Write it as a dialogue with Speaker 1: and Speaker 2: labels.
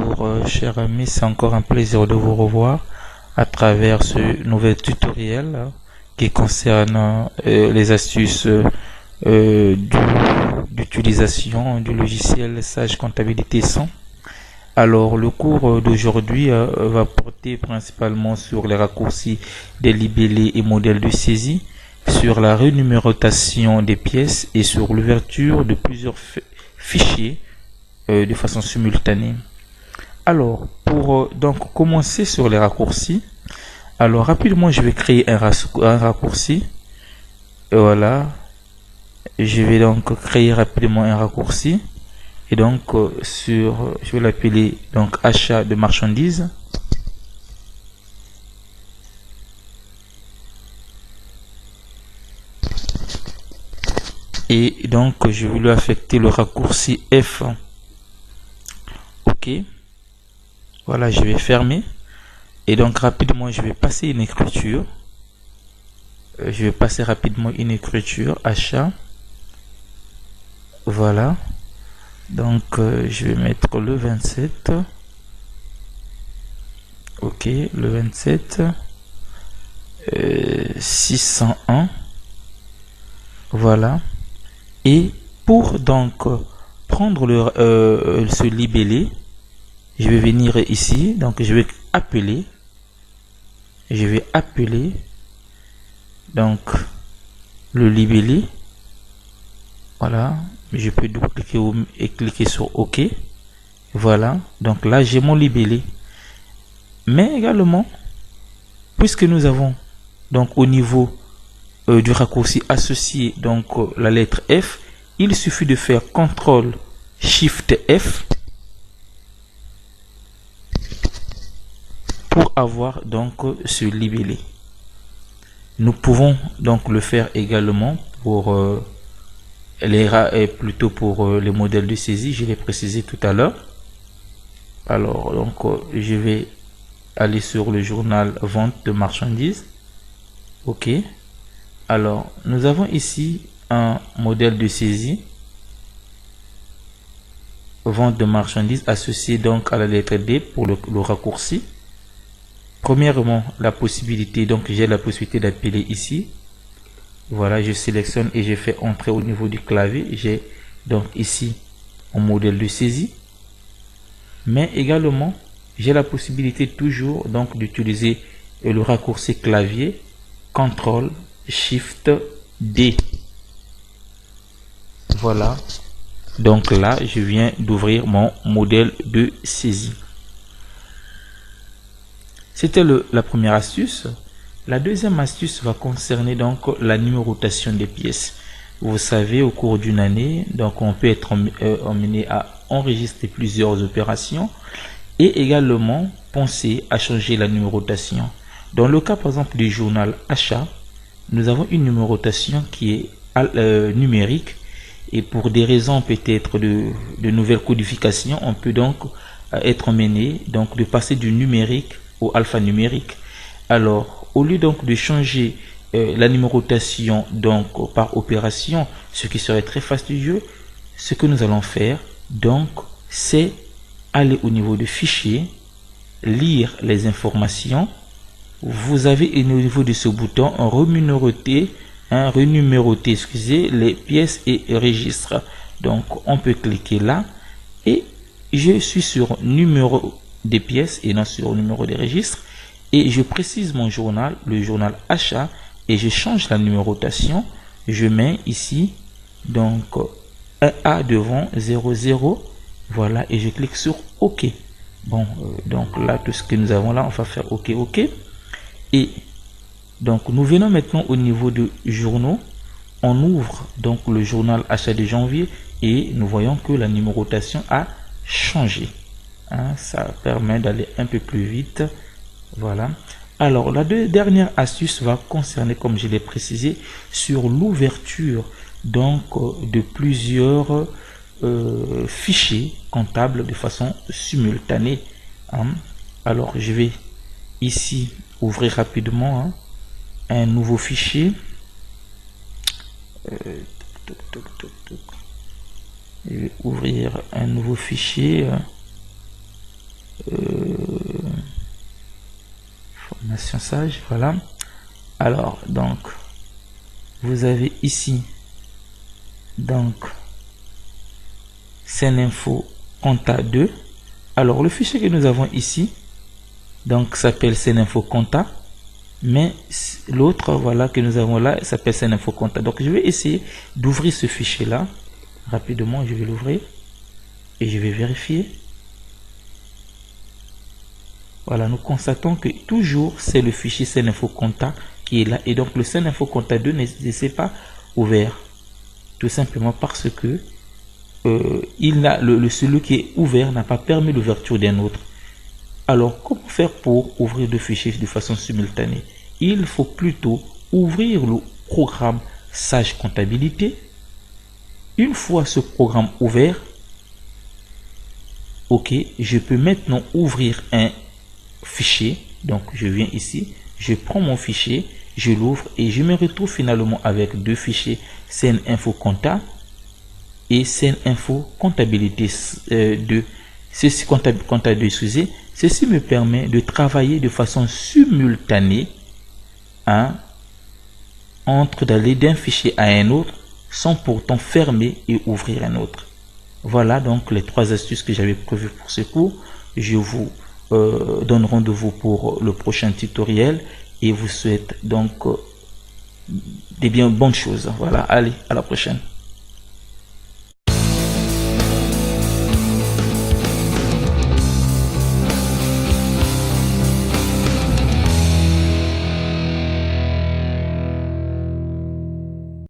Speaker 1: Bonjour chers amis, c'est encore un plaisir de vous revoir à travers ce nouvel tutoriel qui concerne les astuces d'utilisation du logiciel Sage Comptabilité 100. Alors le cours d'aujourd'hui va porter principalement sur les raccourcis des libellés et modèles de saisie, sur la renumérotation des pièces et sur l'ouverture de plusieurs fichiers de façon simultanée. Alors, pour donc commencer sur les raccourcis, alors rapidement je vais créer un raccourci. Et voilà, je vais donc créer rapidement un raccourci et donc je vais l'appeler donc achat de marchandises. Et donc je vais lui affecter le raccourci F. OK. Voilà, je vais fermer. Et donc rapidement, je vais passer une écriture. Je vais passer rapidement une écriture, achat. Voilà. Donc je vais mettre le 27. OK, le 27. 601. Voilà. Et pour donc prendre ce libellé, je vais venir ici, donc je vais appeler donc le libellé. Voilà, je peux double-cliquer et cliquer sur OK. Voilà, donc là j'ai mon libellé. Mais également, puisque nous avons donc au niveau du raccourci associé donc la lettre F, il suffit de faire CTRL SHIFT F pour avoir donc ce libellé. Nous pouvons donc le faire également pour les modèles de saisie, je l'ai précisé tout à l'heure. Alors donc je vais aller sur le journal vente de marchandises. OK. Alors nous avons ici un modèle de saisie vente de marchandises associé donc à la lettre D pour le raccourci. Premièrement, la possibilité, donc j'ai la possibilité d'appeler ici. Voilà, je sélectionne et je fais entrer au niveau du clavier. J'ai donc ici un modèle de saisie. Mais également, j'ai la possibilité toujours donc d'utiliser le raccourci clavier CTRL SHIFT D. Voilà. Donc là, je viens d'ouvrir mon modèle de saisie. C'était la première astuce. La deuxième astuce va concerner donc la numérotation des pièces. Vous savez, au cours d'une année, donc on peut être emmené à enregistrer plusieurs opérations et également penser à changer la numérotation. Dans le cas par exemple du journal achat, nous avons une numérotation qui est numérique et pour des raisons peut-être de nouvelles codifications, on peut donc être emmené donc de passer du numérique au alphanumérique. Alors, au lieu donc de changer la numérotation donc par opération, ce qui serait très fastidieux, ce que nous allons faire donc c'est aller au niveau de fichier, lire les informations. Vous avez au niveau de ce bouton renuméroter les pièces et registres. Donc on peut cliquer là et je suis sur numéro des pièces et non sur numéro des registres et je précise mon journal, le journal achat, et je change la numérotation. Je mets ici donc un A devant 00. Voilà, et je clique sur OK. Bon, donc là tout ce que nous avons là, on va faire OK. Et donc nous venons maintenant au niveau de journaux. On ouvre donc le journal achat de janvier et nous voyons que la numérotation a changé. Ça permet d'aller un peu plus vite. Voilà. Alors la dernière astuce va concerner, comme je l'ai précisé, sur l'ouverture donc de plusieurs fichiers comptables de façon simultanée. Alors je vais ici ouvrir rapidement un nouveau fichier. Je vais ouvrir un nouveau fichier. formation sage, voilà. Alors donc vous avez ici donc Seninfo Compta 2. Alors le fichier que nous avons ici donc s'appelle Seninfo Compta, mais l'autre voilà que nous avons là s'appelle Seninfo Compta. Donc je vais essayer d'ouvrir ce fichier là rapidement. Je vais l'ouvrir et je vais vérifier. Voilà, nous constatons que toujours c'est le fichier Seninfo Compta qui est là, et donc le Seninfo Compta 2 ne s'est pas ouvert, tout simplement parce que celui qui est ouvert n'a pas permis l'ouverture d'un autre. Alors comment faire pour ouvrir deux fichiers de façon simultanée? Il faut plutôt ouvrir le programme Sage Comptabilité. Une fois ce programme ouvert, ok, je peux maintenant ouvrir un fichier. Donc je viens ici, je prends mon fichier, je l'ouvre et je me retrouve finalement avec deux fichiers, Seninfo Compta et Seninfo Comptabilité 2. Ceci Compta 2, excusez. Ceci me permet de travailler de façon simultanée entre d'aller d'un fichier à un autre sans pourtant fermer et ouvrir un autre. Voilà donc les trois astuces que j'avais prévues pour ce cours. Je vous donne rendez-vous pour le prochain tutoriel et vous souhaite donc des bien bonnes choses. Voilà, allez, à la prochaine.